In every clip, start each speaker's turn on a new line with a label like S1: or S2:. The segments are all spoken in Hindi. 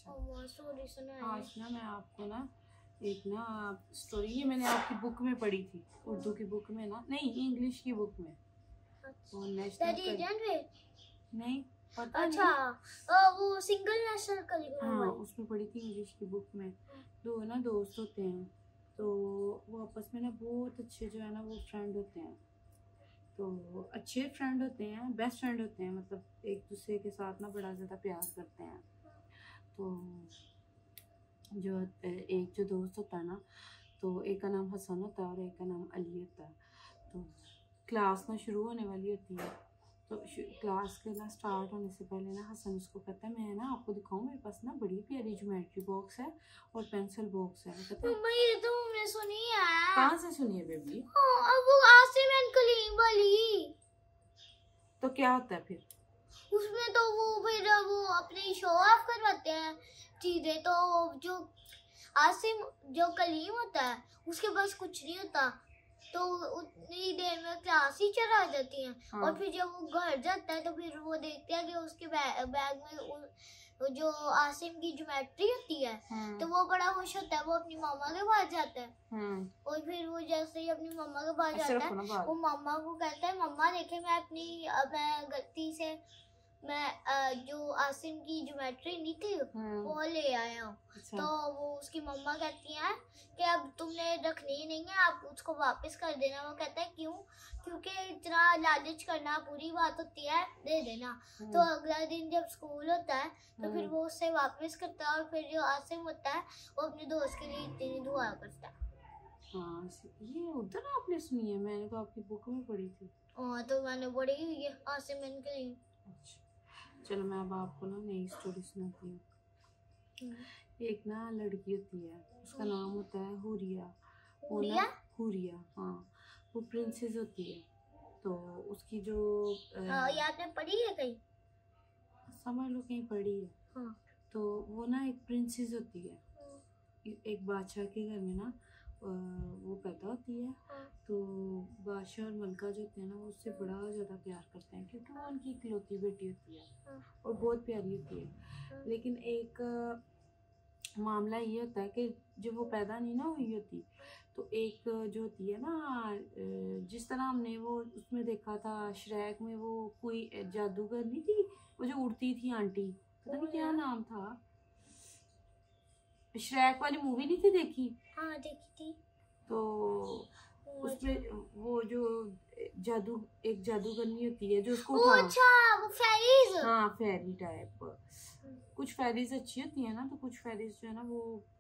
S1: अच्छा
S2: स्टोरी सुनाए।
S1: आज ना मैं आपको ना एक ना स्टोरी, ये मैंने आपकी बुक में पढ़ी थी, उर्दू की बुक में ना, नहीं इंग्लिश की बुक में। वो नेशनल नहीं पता
S2: अच्छा
S1: नहीं।
S2: वो सिंगल नेशनल करिकुलम
S1: हाँ
S2: वाली।
S1: उसमें पढ़ी थी इंग्लिश की बुक में। दो ना दोस्त होते हैं, तो वो आपस में ना बहुत अच्छे जो है ना वो फ्रेंड होते हैं। तो अच्छे फ्रेंड होते हैं, बेस्ट फ्रेंड होते हैं, मतलब एक दूसरे के साथ ना बड़ा ज़्यादा प्यार करते हैं। तो जो एक जो दोस्त होता है ना, तो एक का नाम हसन होता है और एक का नाम अली होता है। तो क्लास ना शुरू होने वाली होती है, तो क्लास के ना स्टार्ट होने से पहले ना हसन उसको कहता है मैं ना आपको दिखाऊं, मेरे पास ना बड़ी प्यारी ज्योमेट्री बॉक्स है और पेंसिल बॉक्स है। कहता है
S2: ये तो हमने सुनी है।
S1: कहाँ से सुनी है बेबी?
S2: अब वो आसिम एंड कलीम वाली।
S1: तो क्या होता है फिर
S2: उसमें? तो वो फिर वो अपनी शो ऑफ करवाते हैं चीजें। तो जो आसिम जो कलीम होता है उसके पास कुछ नहीं होता, तो उतनी देर में क्लास ही चला जाती है।
S1: हाँ।
S2: और फिर जब वो घर जाता है तो फिर वो देखते हैं कि उसके बैग में जो आसिम की ज्योमेट्री होती है। तो वो बड़ा खुश होता है, वो अपनी मामा के पास जाता है। और फिर वो जैसे ही अपनी मम्मा के पास जाता है, वो मम्मा को कहता है मम्मा देखे मैं गलती से जो आसिम की ज्योमेट्री नहीं थी वो ले आया हूँ।
S1: अच्छा।
S2: तो वो उसकी मम्मा कहती है कि अब तुमने रखनी ही नहीं है, आप उसको वापस कर देना। वो कहता है क्यों? क्योंकि इतना लालच करना बुरी बात होती है, दे देना। तो अगला दिन जब स्कूल होता है तो फिर वो उससे वापस करता है। और फिर जो आसिम होता है वो अपने दोस्त के लिए इतनी दुआ करता है।
S1: हाँ ये उधर आपने सुनी है, मैंने तो आपकी बुक में पढ़ी थी।
S2: हाँ तो मैंने पढ़ी हुई है आसिम एंड कलीम।
S1: अच्छा चलो मैं अब आपको ना नई स्टोरी सुनाती हूँ। एक ना लड़की होती है, उसका नाम होता है हुरिया।
S2: हुरिया?
S1: हुरिया हाँ, वो प्रिंसेस होती है। तो उसकी जो
S2: ये आपने पढ़ी है कहीं?
S1: समझ लो कहीं पढ़ी है।
S2: हाँ।
S1: तो वो ना एक प्रिंसेस होती है, एक बादशाह के घर में ना वो पैदा होती है। तो बादशाह और मलका जो होते हैं ना वो उससे बड़ा ज़्यादा प्यार करते हैं, क्योंकि वो उनकी इकलौती बेटी होती है और बहुत प्यारी होती है। लेकिन एक मामला ये होता है कि जब वो पैदा नहीं ना हुई होती, तो एक जो होती है ना, जिस तरह हमने वो उसमें देखा था श्रेक में, वो कोई जादूगर नहीं थी, वो जो उड़ती थी आंटी, पता नहीं क्या नाम था, श्रेक वाली मूवी नहीं थी देखी?
S2: हाँ देखी थी।
S1: तो उसमें वो जो एक जादूगरनी होती है जो उसको
S2: अच्छा वो फेरीज।
S1: हाँ फेरी टाइप। कुछ फेरीज अच्छी होती है ना, तो कुछ फेरीज जो है ना वो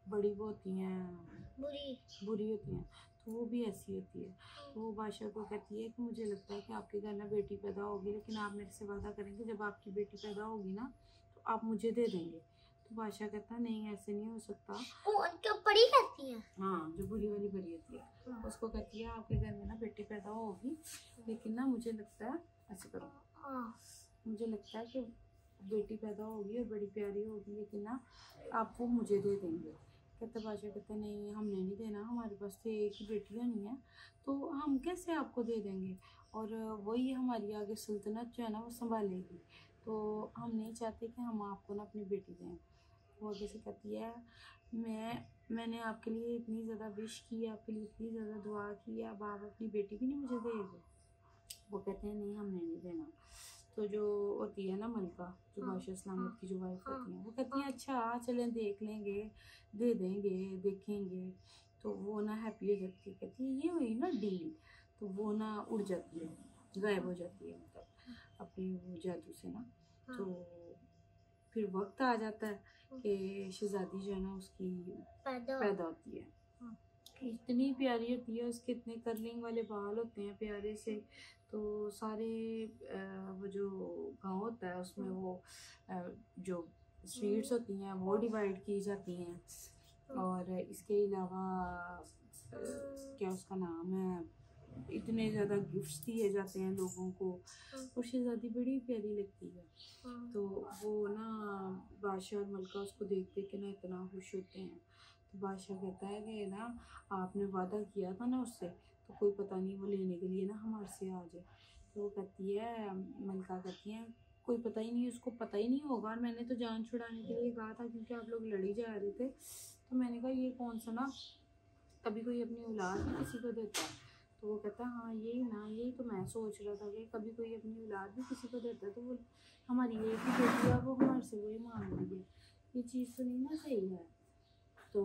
S1: बड़ी वो होती हैं बुरी होती हैं। तो वो भी ऐसी होती है। तो वो बादशाह को कहती है कि मुझे लगता है कि आपके घर ना बेटी पैदा होगी, लेकिन आप मेरे से वादा करेंगे जब आपकी बेटी पैदा होगी ना तो आप मुझे दे देंगे। तो बादशाह कहता है नहीं ऐसे नहीं हो सकता।
S2: उनके परी कहती है,
S1: हाँ जो बुरी वाली परी होती है, उसको कहती है आपके घर में ना बेटी पैदा होगी, लेकिन ना मुझे लगता है ऐसे करो, मुझे लगता है कि बेटी पैदा होगी और बड़ी प्यारी होगी, लेकिन ना आप वो मुझे दे देंगे। कहता बादशाह कहता नहीं हमने नहीं देना, हमारे पास तो एक ही बेटी नहीं है, तो हम कैसे आपको दे देंगे, और वही हमारी आगे सल्तनत जो है ना वो संभालेगी, तो हम नहीं चाहते कि हम आपको ना अपनी बेटी दें। वो आगे से कहती है मैंने आपके लिए इतनी ज़्यादा विश की, आपके लिए इतनी ज़्यादा दुआ की, अब आप अपनी बेटी भी नहीं मुझे देंगे? वो कहते हैं नहीं हमने नहीं देना। तो जो होती है ना मलका, जो बादशाह सलामत की जो वाइफ होती है, वो कहती है अच्छा चलें देख लेंगे, दे देंगे, देखेंगे। तो वो ना हैप्पी हो जाती है, कहती है ये हुई ना डील। तो वो ना उड़ जाती है, गायब हो जाती है, मतलब अपनी वो जादू से ना। तो फिर वक्त आ जाता है कि शहजादी जो है ना उसकी पैदा होती है। इतनी प्यारी होती है, उसके इतने कर्लिंग वाले बाल होते हैं प्यारे से। तो सारे वो जो गांव होता है उसमें वो जो स्वीट्स होती हैं वो डिवाइड की जाती हैं, और इसके अलावा क्या उसका नाम है, इतने ज़्यादा गिफ्ट्स दिए जाते हैं लोगों को, और शहजादी बड़ी प्यारी लगती है। तो वो ना बादशाह और मलका उसको देख देख के ना इतना खुश होते हैं। तो बादशाह कहता है कि ना आपने वादा किया था ना उससे, तो कोई पता नहीं वो लेने के लिए ना हमारे से आ जाए। तो वो कहती है, मलका कहती है कोई पता ही नहीं, उसको पता ही नहीं होगा। और मैंने तो जान छुड़ाने के लिए कहा था क्योंकि आप लोग लड़ी जा रहे थे, तो मैंने कहा ये कौन सा ना कभी कोई अपनी औलाद भी किसी को देता है। तो वो कहता हाँ यही ना, यही तो मैं सोच रहा था कि कभी कोई अपनी औलाद भी किसी को देता है, तो वो हमारी एक ही बेटी है, वो हमारे से वही मांग रही है, ये चीज़ तो नहीं ना सही है। तो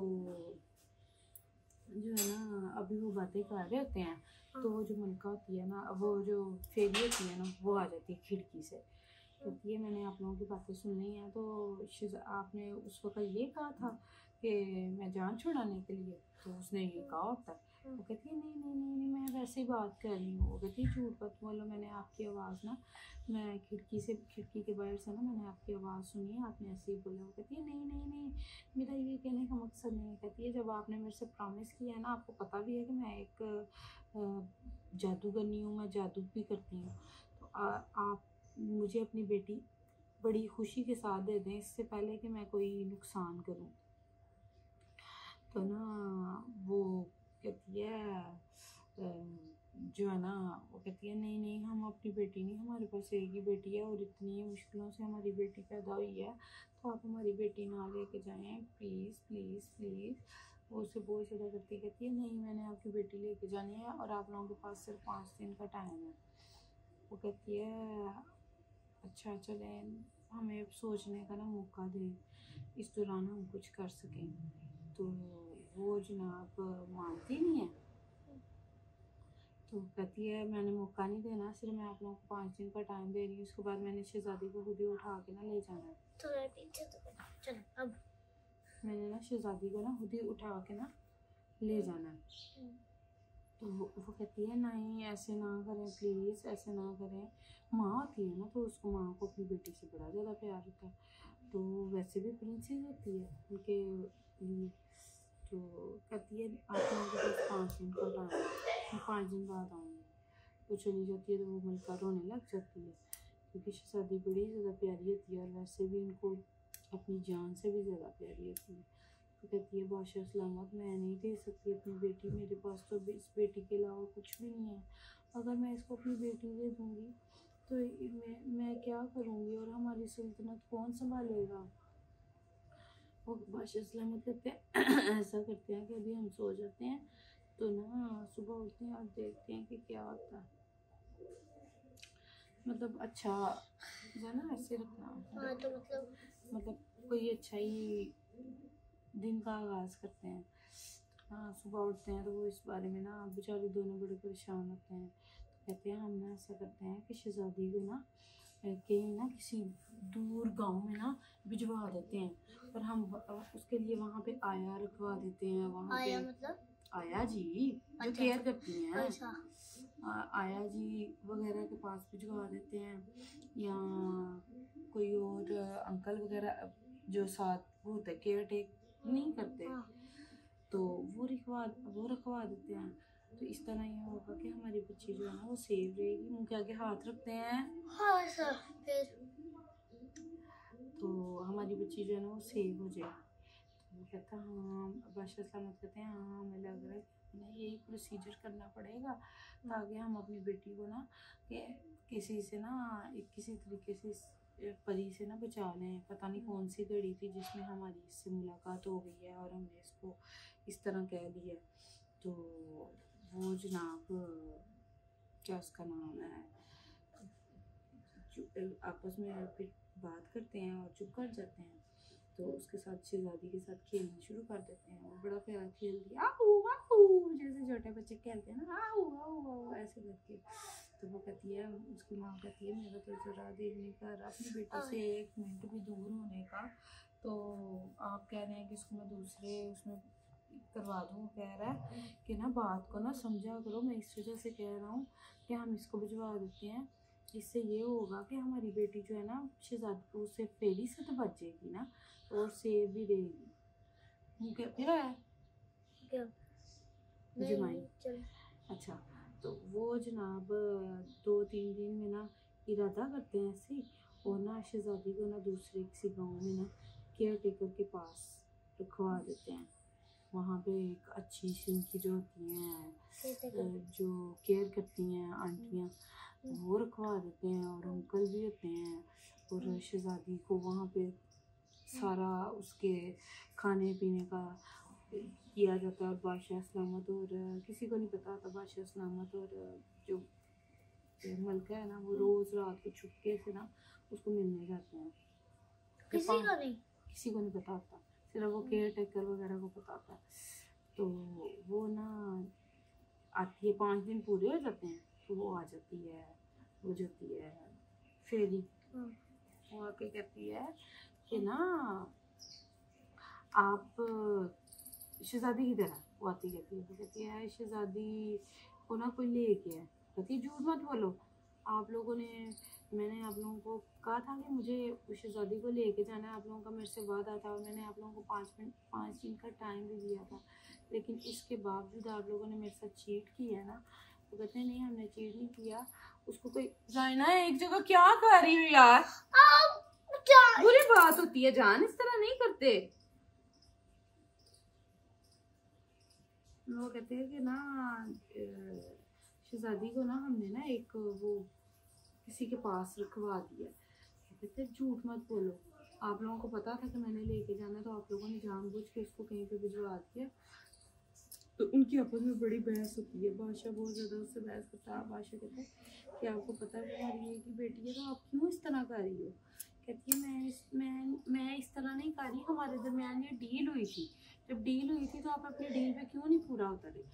S1: जो है ना अभी वो बातें कर रहे होते हैं, तो वो जो मलका होती है ना, वो जो फेरी होती है ना, वो आ जाती है खिड़की से, कहती है मैंने आप लोगों की बातें सुननी है, तो आपने उस वक्त ये कहा था कि मैं जान छुड़ाने के लिए, तो उसने ये कहा होता है। वो कहती है नहीं नहीं नहीं नहीं, मैं वैसे ही बात कर रही हूँ। वो कहती है झूठ मत बोलो, मैंने आपकी आवाज़ ना, मैं खिड़की के बाहर से ना मैंने आपकी आवाज़ सुनी है, आपने ऐसे ही बोला। वो कहती है नहीं नहीं नहीं, मेरा ये कहने का मकसद नहीं है। कहती है जब आपने मेरे से प्रॉमिस किया है ना, आपको पता भी है कि मैं एक जादूगरनी हूँ, मैं जादू भी करती हूँ, तो आप मुझे अपनी बेटी बड़ी खुशी के साथ दे दें, इससे पहले कि मैं कोई नुकसान करूं। तो ना वो कहती है जो है ना, वो कहती है नहीं नहीं, हम अपनी बेटी नहीं, हमारे पास एक ही बेटी है और इतनी मुश्किलों से हमारी बेटी पैदा हुई है, तो आप हमारी बेटी ना लेके जाएं प्लीज़ प्लीज़ प्लीज़। वो उसे बहुत ज़्यादा करती, कहती है नहीं मैंने आपकी बेटी लेके जानी है और आप लोगों के पास सिर्फ 5 दिन का टाइम है। वो कहती है अच्छा चलें, हमें सोचने का ना मौका दें, इस दौरान हम कुछ कर सकें। तो वो जनाब मानती नहीं है, तो कहती है मैंने मौका नहीं देना, सिर्फ मैं आप लोगों को 5 दिन का टाइम दे रही हूँ, उसके बाद मैंने शहजादी को खुद ही उठा के ना ले जाना है।
S2: तो चलो अब
S1: मैंने ना शहजादी को ना खुद ही उठा के ना ले जाना है। तो वो कहती है नहीं ऐसे ना करें प्लीज़, ऐसे ना करें। माँ होती है ना, तो उसको माँ को अपनी बेटी से बड़ा ज़्यादा प्यार होता है, तो वैसे भी प्रिंसेस होती है उनके लिए। तो कहती है आप लोगों के पास 5 दिन का टाइम है, मैं 5 दिन बाद आऊँगी। तो चली जाती है, तो वो मलका रोने लग जाती है क्योंकि शहजादी बड़ी ज़्यादा प्यारी होती है और वैसे भी उनको अपनी जान से भी ज़्यादा प्यारी होती है। तो कहती है बादशाह सलामत, मैं नहीं दे सकती अपनी बेटी, मेरे पास तो इस बेटी के अलावा कुछ भी नहीं है, अगर मैं इसको अपनी बेटी दे दूँगी तो मैं क्या करूँगी और हमारी सल्तनत कौन संभालेगा। वो बादशाह सलामत कहते हैं ऐसा करते हैं कि अभी हम सो जाते हैं, तो ना सुबह उठते हैं और देखते हैं कि क्या होता है। मतलब अच्छा है ना ऐसे रखना।
S2: हाँ, तो
S1: मतलब कोई अच्छा ही दिन का आगाज़ करते हैं। हाँ सुबह उठते हैं तो वो इस बारे में ना बेचारे दोनों बड़े परेशान होते हैं। तो कहते हैं हम ना ऐसा करते हैं कि शहजादी को ना कहीं ना किसी दूर गांव में ना भिजवा देते हैं, पर हम उसके लिए वहाँ पे आया रखवा देते हैं। वहाँ पे
S2: मतलब
S1: आया जी जो केयर करती हैं,
S2: अच्छा।
S1: आया जी वगैरह के पास भिजवा देते हैं, या कोई और अंकल वगैरह जो साथ होते केयर टेक नहीं करते, तो वो रखवा देते हैं। तो इस तरह ये होगा कि हमारी बच्ची जो है ना वो सेफ रहेगी। मुंह के आगे हाथ रखते हैं,
S2: हाँ सर, फिर
S1: तो हमारी बच्ची जो है ना वो सेफ हो जाएगी। तो वो कहता हाँ, बादशाह सलामत कहते हैं हाँ हमें लग रहा है कि ना यही प्रोसीजर करना पड़ेगा ताकि हम अपनी बेटी को ना किसी से ना किसी तरीके से परी से ना बचा लें। पता नहीं कौन सी घड़ी थी जिसमें हमारी इससे मुलाकात हो गई है और हमने इसको इस तरह कह दिया। तो वो जनाब क्या उसका नाम है आपस में फिर बात करते हैं और चुप कर जाते हैं। तो उसके साथ शहजादी के साथ खेलना शुरू कर देते हैं। वो बड़ा प्यारा खेल दिया आओ आओ, जैसे छोटे बच्चे खेलते हैं ना आओ आओ आओ ऐसे करके। तो वो कहती है, उसकी माँ कहती है मेरा तो जरा दिल नहीं कर रहा अपनी बेटी से 1 मिनट भी दूर होने का, तो आप कह रहे हैं कि इसको मैं दूसरे उसमें करवा दूँ। कह रहा है कि ना बात को ना समझा करो, मैं इस वजह से कह रहा हूँ कि हम इसको भिजवा देते हैं, इससे ये होगा कि हमारी बेटी जो है ना शहजादी से फेरी से तो बच जाएगी ना और सेव भी रहेगी। क्या फिर है
S2: क्या
S1: अच्छा। तो वो जनाब 2-3 दिन में ना इरादा करते हैं ऐसे, और ना शहजादी को ना दूसरे किसी गांव में ना केयर टेकर के पास रखवा देते हैं। वहाँ पे एक अच्छी सी उनकी जो होती हैं जो केयर करती हैं आंटियाँ, वो रखवा देते हैं, और अंकल भी होते हैं, और शहजादी को वहाँ पे सारा उसके खाने पीने का किया जाता है। और बादशाह सलामत और किसी को नहीं पता था, बादशाह सलामत और जो मलका है ना, वो रोज़ रात को चुपके से ना उसको मिलने जाते हैं। किसी को नहीं पता होता, सिर्फ वो केयर टेकर वगैरह को पता होता है। तो वो ना आती है, 5 दिन पूरे हो जाते हैं तो वो आ जाती है, वो जाती है फेरी। वो आके कहती है कि ना आप शहजादी किधर है। वो आती कहती है शहजादी को ना कोई लेके है। कहती है झूठ मत बोलो, आप लोगों ने, मैंने आप लोगों को कहा था कि मुझे शहजादी को लेके जाना है, आप लोगों का मेरे से वादा था, और मैंने आप लोगों को 5 दिन का टाइम भी दिया था, लेकिन इसके बावजूद आप लोगों ने मेरे साथ चीट किया ना। तो कहते हैं नहीं, हमने चीट नहीं किया। उसको कोई जाना है एक जगह, क्या कर रही हो यार, बुरी बात होती है जान, इस तरह नहीं करते। वो कहते हैं कि ना शहजादी को ना हमने ना एक वो किसी के पास रखवा दिया। कहते हैं झूठ मत बोलो, आप लोगों को पता था कि मैंने लेके जाना, तो आप लोगों ने जानबूझ के उसको कहीं पे भिजवा दिया। तो उनकी आपस में बड़ी बहस होती है, बादशाह बहुत ज़्यादा उससे बहस करता है। बादशाह कहते हैं कि आपको पता है हमारी एक ही बेटी है, तो आप क्यों इस तरह कर रही हो। कहती है मैं इस तरह नहीं कर रही, हमारे दरमियान ये डील हुई थी, जब डील हुई थी तो आप अपनी डील पे क्यों नहीं पूरा उतरे।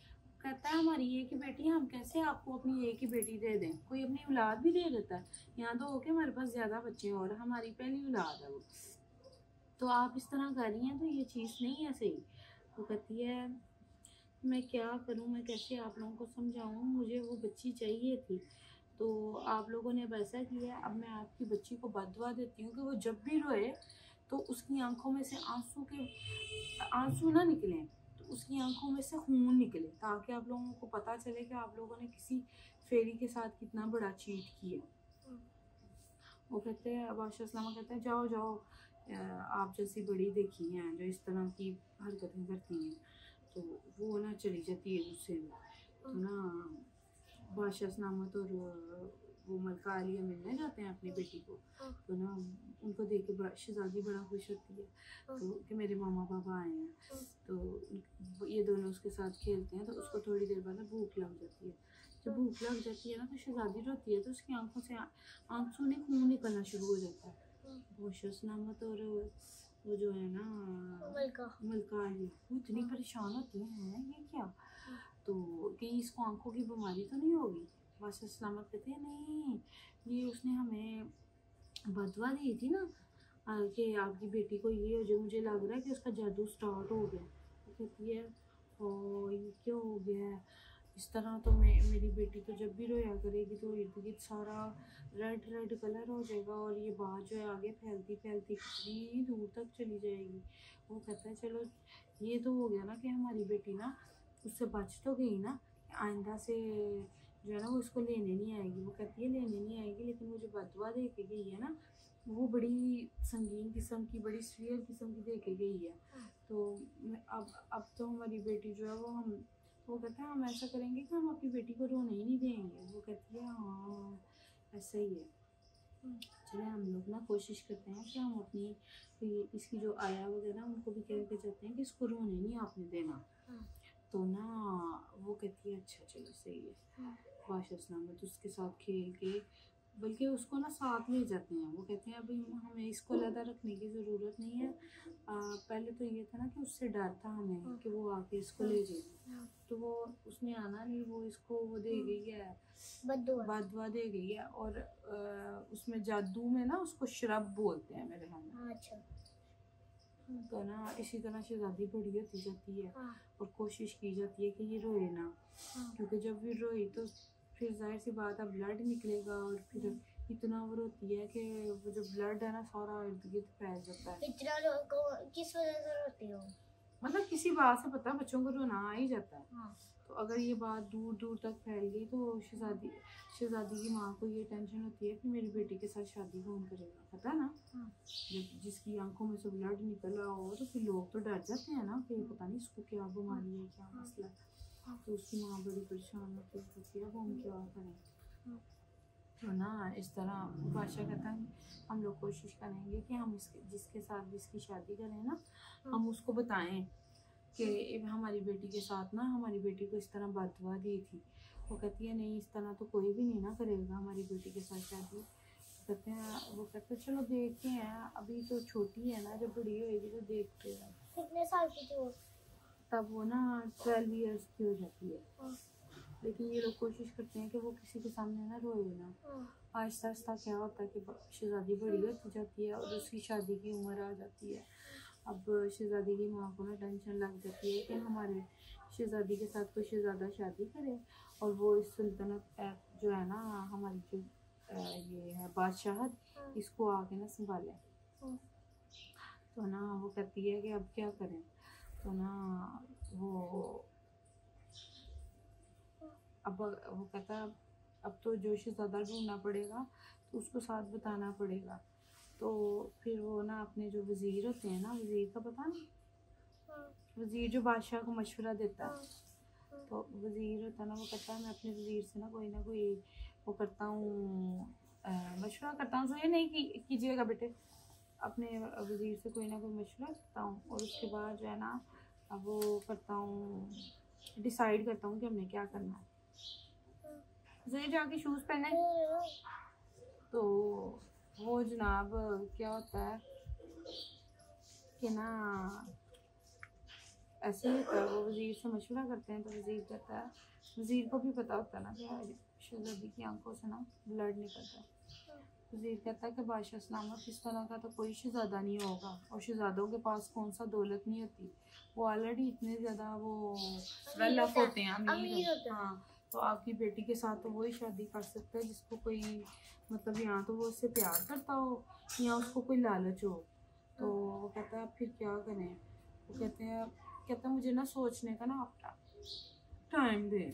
S1: कहता है हमारी एक ही बेटी है, हम कैसे आपको अपनी एक ही बेटी दे दें, कोई अपनी औलाद भी दे देता है, यहाँ तो होके हमारे पास ज़्यादा बच्चे हैं और हमारी पहली औलाद है वो, तो आप इस तरह कर रही हैं, तो ये चीज़ नहीं है सही। वो कहती है मैं क्या करूं, मैं कैसे आप लोगों को समझाऊं, मुझे वो बच्ची चाहिए थी, तो आप लोगों ने अब ऐसा किया, अब मैं आपकी बच्ची को बददुआ देती हूँ कि वो जब भी रोए तो उसकी आंखों में से आंसू ना निकले, तो उसकी आंखों में से खून निकले, ताकि आप लोगों को पता चले कि आप लोगों ने किसी फेरी के साथ कितना बड़ा चीट किया। वो कहते हैं, बादशाह सलामा कहते हैं जाओ जाओ, आप जैसी बड़ी देखी हैं जो इस तरह की हरकतें करती हैं। तो वो ना चली जाती है गुस्से में। तो ना बादशाह सलामत और वो मलका आलिया मिलने जाते हैं अपनी बेटी को। तो ना उनको देख के शहजादी बड़ा खुश होती है, तो कि मेरे मामा पापा आए हैं। तो ये दोनों उसके साथ खेलते हैं, तो उसको थोड़ी देर बाद भूख लग जाती है। जब भूख लग जाती है ना, तो शहजादी रोती है, तो उसकी आंखों से आंसू नहीं खून निकलना शुरू हो जाता है। बादशाह सलामत और वो जो है ना मलका आलिया, वो इतनी परेशान होती है ये क्या, तो कहीं इसको आंखों की बीमारी तो नहीं होगी। बादशाह सलामत कहते हैं नहीं, ये उसने हमें बदवा दी थी ना कि आपकी बेटी को ये हो, जो मुझे लग रहा है कि उसका जादू स्टार्ट हो गया। कहती है ओ ये क्या हो गया है, इस तरह तो मेरी बेटी तो जब भी रोया करेगी तो इर्द गिर्द सारा रेड कलर हो जाएगा, और ये बात जो है आगे फैलती फैलती कितनी दूर तक चली जाएगी। वो कहता है चलो ये तो हो गया ना कि हमारी बेटी ना उससे बच तो गई ना, आइंदा से जो है ना वो इसको लेने नहीं आएगी। वो कहती है लेने नहीं आएगी, लेकिन वो जो बदवा दे के गई है ना, वो बड़ी संगीन किस्म की, बड़ी सीवियर किस्म की दे के गई है। तो अब तो हमारी बेटी जो है वो कहता है हम ऐसा करेंगे कि हम अपनी बेटी को रोने ही नहीं देंगे। वो कहती है हाँ ऐसा ही है, चले हम लोग ना कोशिश करते हैं कि हम अपनी इसकी जो आया वगैरह उनको भी कह के जाते हैं कि इसको रोने नहीं आपने देना। तो ना वो कहती है अच्छा चलो सही है। बादशाह सलामत उसके साथ खेल के, बल्कि उसको ना साथ ले जाते हैं। वो कहते हैं अभी हमें इसको अलग रखने की ज़रूरत नहीं है, पहले तो ये था ना कि उससे डर था हमें कि वो आके इसको ले जाएगी, तो वो उसने आना नहीं, वो इसको वो दे गई है, बददुआ दे गई है। और उसमें जादू में ना उसको शरब बोलते हैं मेरे ख्याल में। अच्छा। तो ना इसी तरह शहजादी बड़ी होती जाती है और कोशिश की जाती है कि ये रोए ना, क्योंकि जब भी रोई तो फिर जाहिर सी बात है ब्लड निकलेगा, और फिर इतना वो रोती है कि वो जो ब्लड है ना सारा इर्द गिर्द फैल जाता है।
S2: इतना किस वजह से रोती हो,
S1: मतलब किसी बात से पता बच्चों को रोना आ ही जाता है। तो अगर ये बात दूर दूर तक फैल गई तो शहजादी की माँ को ये टेंशन होती है कि मेरी बेटी के साथ शादी कौन करेगा, पता है ना। जिसकी आंखों में से ब्लड निकल रहा हो तो फिर लोग तो डर जाते हैं ना कि पता नहीं इसको क्या बीमारी है, क्या मसला है। तो उसकी माँ बड़ी परेशान होती है, अब हम क्या करें। तो ना इस तरह बादशाह कहता है हम लोग कोशिश करेंगे कि हम जिसके साथ जिसकी शादी करें ना, हम उसको बताएं कि हमारी बेटी के साथ ना हमारी बेटी को इस तरह बददुआ दी थी। वो कहती है नहीं, इस तरह तो कोई भी नहीं ना करेगा हमारी बेटी के साथ शादी। कहते हैं वो कहते हैं चलो देखते हैं, अभी तो छोटी है ना, जब बड़ी होएगी तो देखते हैं।
S2: कितने साल की थी वो?
S1: तब वो ना 12 इयर्स की हो जाती है। लेकिन ये लोग कोशिश करते हैं कि वो किसी के सामने ना रोए ना। आहिस्ता आहिस्ता क्या होता है कि शहजादी बड़ी होती जाती है और उसकी शादी की उम्र आ जाती है। अब शहजादी की माँ को ना टेंशन लग जाती है कि हमारे शहजादी के साथ कोई शहजादा शादी करे और वो इस सल्तनत जो है ना हमारी जो ये है बादशाहत, इसको आके ना संभाले। तो ना वो कहती है कि अब क्या करें। तो ना वो अब वो कहता है अब तो जो शहजादा ढूंढना पड़ेगा, तो उसको साथ बताना पड़ेगा। तो फिर वो ना अपने जो वज़ीर होते हैं ना, वज़ीर का पता ना, वज़ीर जो बादशाह को मशवरा देता है, तो वज़ीर होता है ना, वो कहता है मैं अपने वज़ीर से ना कोई वो करता हूँ, मशवरा करता हूँ। ये नहीं कीजिएगा बेटे, अपने वज़ीर से कोई ना कोई मशवरा करता हूँ और उसके बाद जो है ना अब वो करता हूँ, डिसाइड करता हूँ कि हमने क्या करना है। वज़ीर जाके शूज़ पहने। तो वो जनाब क्या होता है कि ना ऐसे ही होता है, वो वज़ीर से मशवरा करते हैं। तो वज़ीर कहता है, वज़ीर को भी पता होता है ना कि शहजादी की आंखों से ना ब्लड निकलता है। वज़ीर कहता है कि बादशाह सलामत इस तरह का तो कोई शहजादा नहीं होगा, और शहजादों के पास कौन सा दौलत नहीं होती, वो ऑलरेडी इतने ज़्यादा वो वेल ऑफ होते हैं, अमीर होते हैं। हाँ, तो आपकी बेटी के साथ तो वही शादी कर सकता है जिसको कोई मतलब यहाँ तो वो उससे प्यार करता हो या उसको कोई लालच हो। तो वो कहता है फिर क्या करें। वो कहते हैं मुझे ना सोचने का ना टाइम दे।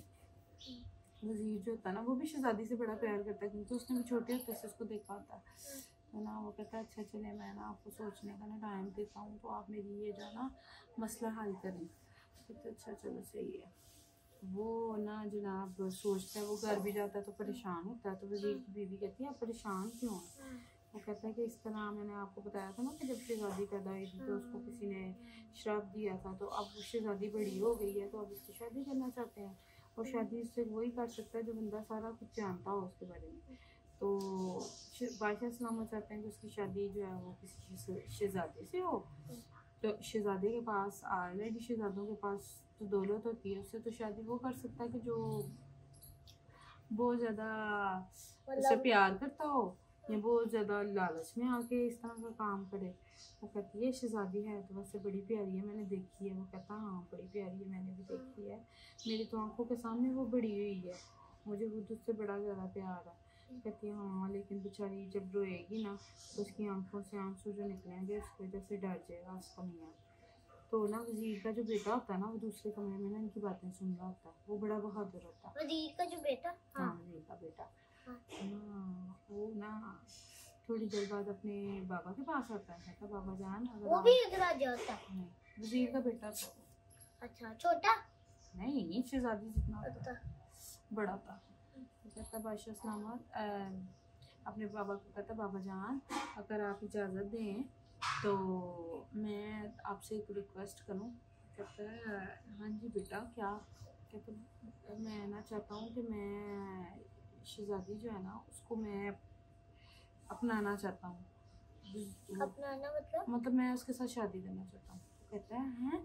S1: वज़ीर जो होता है ना वो भी शहजादी से बड़ा प्यार करता है क्योंकि उसने भी छोटे होते से उसको देखा होता है। तो ना वो कहता है अच्छा चले मैं ना आपको सोचने का ना टाइम देता हूँ, तो आप मेरी ये जो ना मसला हल करें। कहते अच्छा चलो सही है। वो ना जनाब सोचता है, वो घर भी जाता है तो परेशान होता है। तो वज़ीर की बीवी कहती है आप परेशान क्यों हैं। वो कहता है कि इस तरह मैंने आपको बताया था ना कि जब शहजादी पैदा हुई थी तो उसको किसी ने श्राप दिया था, तो अब शहजादी बड़ी हो गई है तो अब इसकी शादी करना चाहते हैं, और शादी उससे वही कर सकता है जो बंदा सारा कुछ जानता हो उसके बारे में। तो बादशाह सलामत चाहते हैं कि उसकी शादी जो है वो किसी शहजादे से हो। तो शहजादे के पास ऑलरेडी शहजादों के पास तो दौलत होती है, उससे तो शादी वो कर सकता है कि जो बहुत ज़्यादा उससे प्यार करता हो या बहुत ज़्यादा लालच में आके इस तरह का काम करे। वो कहती है शहजादी है तो वैसे बड़ी प्यारी है, मैंने देखी है। वो कहता हाँ बड़ी प्यारी है, मैंने भी देखी है, मेरी तो आंखों के सामने वो बड़ी हुई है, मुझे खुद उससे बड़ा ज़्यादा प्यार है। कहती है हाँ लेकिन बेचारी जब रोएगी ना तो उसकी आंखों से आंसू जो निकलेंगे उसकी वजह से डर जाएगा उसका मियाँ। तो ना वज़ीर का जो बेटा होता है ना वो दूसरे कमरे में ना इनकी बातें सुन रहा होता है, वो बड़ा बहादुर होता है।
S2: वज़ीर का जो बेटा?
S1: हाँ वज़ीर का बेटा। वो ना थोड़ी देर बाद अपने बाबा के पास आता है, कहता बाबा जान अगर
S2: वो भी एक राजा होता है?
S1: नहीं, वज़ीर का बेटा तो
S2: अच्छा छोटा
S1: नहीं, शहजादी जितना होता है, बड़ा था। कहता बादशाह सलामत अपने बाबा को कहता बाबा जान अगर आप इजाज़त दें तो मैं आपसे एक रिक्वेस्ट करूं। कहता है हाँ जी बेटा क्या। कहता मैं ना चाहता हूँ कि मैं शहजादी जो है ना उसको मैं अपनाना चाहता हूँ।
S2: अपनाना
S1: मतलब मैं उसके साथ शादी करना चाहता हूँ। कहता है हैं।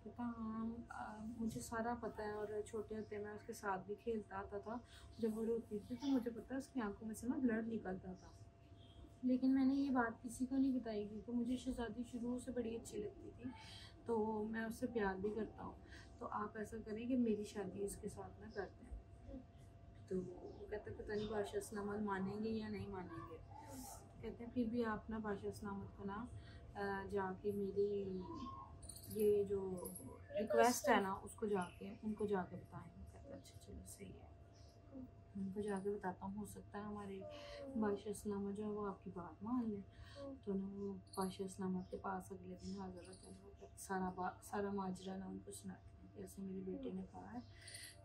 S1: कहता हाँ मुझे सारा पता है, और छोटे होते मैं उसके साथ भी खेलता आता था, जब वो रोती थी तो मुझे पता है उसकी आंखों में से ना ब्लड निकलता था, लेकिन मैंने ये बात किसी को नहीं बताई क्योंकि मुझे शहजादी शुरू से बड़ी अच्छी लगती थी, तो मैं उससे प्यार भी करता हूँ। तो आप ऐसा करें कि मेरी शादी उसके साथ ना करते हैं। तो वो कहते हैं पता नहीं बादशाह सलामत मानेंगे या नहीं मानेंगे। कहते हैं फिर भी आप ना बादशाह सलामत को ना जाके मेरी ये जो रिक्वेस्ट है ना उसको उनको जाके बताएं। कहते हैं अच्छा चलो सही है, उनको जाके बताता हूँ, हो सकता है हमारे बादशाह सलामत जो है वो आपकी बात मान लें। तो ना वो बादशाह सलामत के पास अगले दिन हाजिर होते हैं, सारा माजरा ना उनको सुनाते हैं कि ऐसे मेरे बेटे ने कहा है।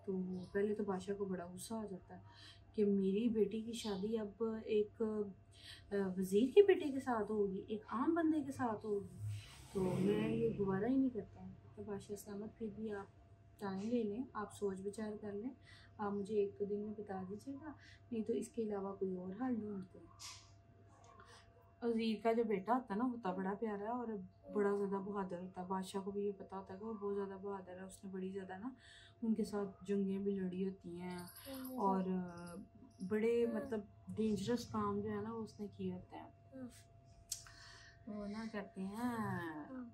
S1: तो पहले तो बादशाह को बड़ा गुस्सा आ जाता है कि मेरी बेटी की शादी अब एक वज़ीर के बेटे के साथ होगी, एक आम बंदे के साथ होगी, तो मैं ये गुवारा ही नहीं करता हूँ। तो बादशाह सलामत फिर भी आप टाइम ले लें, आप सोच विचार कर लें, आप मुझे 1-2 दिन में बता दीजिएगा, नहीं तो इसके अलावा कोई और हल ढूंढते हैं। वज़ीर का जो बेटा होता है ना, होता बड़ा प्यारा और बड़ा ज़्यादा बहादुर होता है। बादशाह को भी ये पता होता है कि वो बहुत ज़्यादा बहादुर है, उसने बड़ी ज़्यादा ना उनके साथ जंगें भी लड़ी होती हैं और बड़े मतलब डेंजरस काम जो है ना वो उसने किए होते हैं। वो ना कहते हैं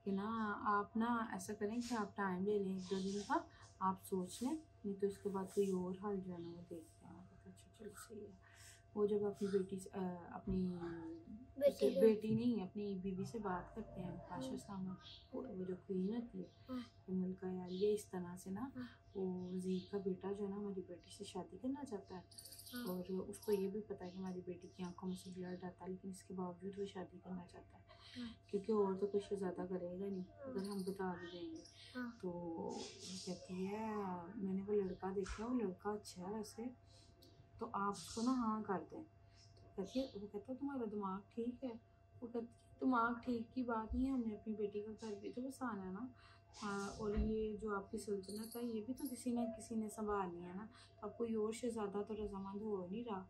S1: कि ना आप ना ऐसा करें कि आप टाइम ले लें 1-2 दिन का, आप सोच लें, नहीं तो इसके बाद कोई और हाल जो है ना वो देखते हैं। अच्छा चलो सही है। वो जब अपनी बेटी से अपनी बेटी नहीं अपनी बीवी से बात करते हैं बादशाह सलामत, वो जो क्वीन होती है मलिका यार, ये इस तरह से ना वो वज़ीर का बेटा जो है ना हमारी बेटी से शादी करना चाहता है और उसको ये भी पता है कि हमारी बेटी की आंखों में से ब्लड आता है, लेकिन इसके बावजूद वो शादी करना चाहता है क्योंकि और तो कुछ ज़्यादा करेगा नहीं अगर हम बता भी देंगे। तो वो कहती है मैंने वो लड़का देखा, वो लड़का अच्छा है वैसे, तो आप उसको ना हाँ कर दें। तो कहती है, वो कहता है तुम्हारा दिमाग ठीक है? वो कहती है दिमाग ठीक की बात नहीं है, हमने अपनी बेटी का घर भी तो बसाना है ना, और ये जो आपकी सल्तनत है ये भी तो किसी न किसी ने संभालनी है ना, तो अब कोई और शहज़ादा तो रजामंद हो नहीं रहा।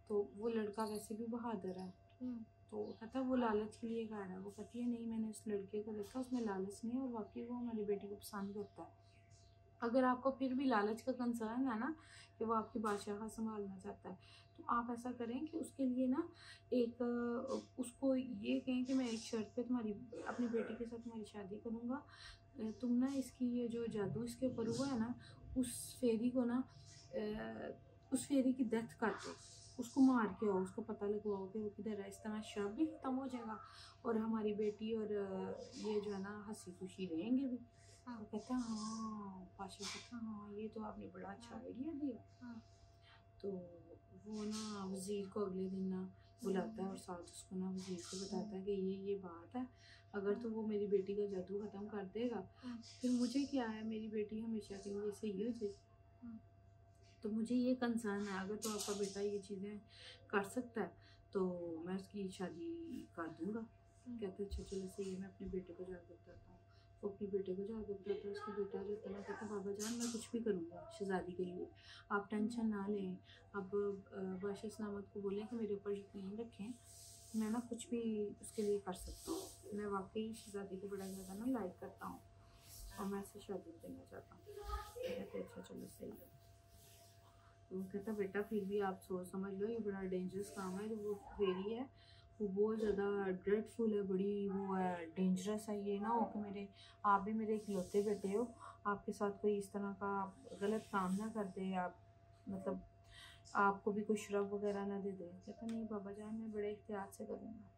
S1: तो वो लड़का वैसे भी बहादुर है, तो कहता है वो लालच के लिए कह रहा है। वो कहती है नहीं, मैंने उस लड़के को देखा, उसमें लालच नहीं है और वाकई वो हमारी बेटी को पसंद करता है। अगर आपको फिर भी लालच का कंसर्न है ना कि वो आपकी बादशाह संभालना चाहता है, तो आप ऐसा करें कि उसके लिए ना एक उसको ये कहें कि मैं एक शर्त पे तुम्हारी अपनी बेटी के साथ तुम्हारी शादी करूँगा, तुम ना इसकी ये जो जादू इसके ऊपर हुआ है ना, उस फेरी को ना उस फेरी की डेथ कर दो, उसको मार के आओ, उसको पता लगवाओ कि वो किधर है, इस तरह शव भी ख़त्म हो जाएगा और हमारी बेटी और ये जो है ना हंसी खुशी रहेंगे भी। वो कहता हाँ, बादशाह कहता हाँ ये तो आपने बड़ा अच्छा आइडिया दिया। तो वो ना वज़ीर को अगले दिन ना बुलाता है और साथ उसको ना वज़ीर को बताता है कि ये बात है, अगर तो वो मेरी बेटी का जादू ख़त्म कर देगा फिर मुझे क्या है, मेरी बेटी हमेशा के लिए सही हो जाए। तो मुझे ये कंसर्न है, अगर तो आपका बेटा ये चीज़ें कर सकता है तो मैं उसकी शादी कर दूँगा। कहते अच्छा चलो सही है, मैं अपने बेटे को जाकर बताता हूँ। वो अपने बेटे को जाकर बताता है, उसका बेटा जो होता है ना कहता बाबा जान मैं कुछ भी करूँगा शहज़ादी के लिए, आप टेंशन ना लें। अब बादशाह सलामत को बोलें कि मेरे ऊपर यकीन रखें, मैं ना कुछ भी उसके लिए कर सकता हूँ, मैं वाकई शहज़ादी को बड़ा ज़्यादा ना लाइक करता हूँ और मैं उससे शादी करना चाहता हूँ। कहते अच्छा चलो सही है। तो कहता बेटा फिर भी आप सोच समझ लो, ये बड़ा डेंजरस काम है, जो वो फेरी है वो बहुत ज़्यादा ड्रेडफुल है, बड़ी वो है डेंजरस है, ये ना हो कि मेरे आप भी मेरे इकलौते बेटे हो, आपके साथ कोई इस तरह का गलत काम ना कर दे, आप मतलब आपको भी कोई श्राप वगैरह ना दे दे। कहता नहीं बाबा जान मैं बड़े एहतियात से करूँगा।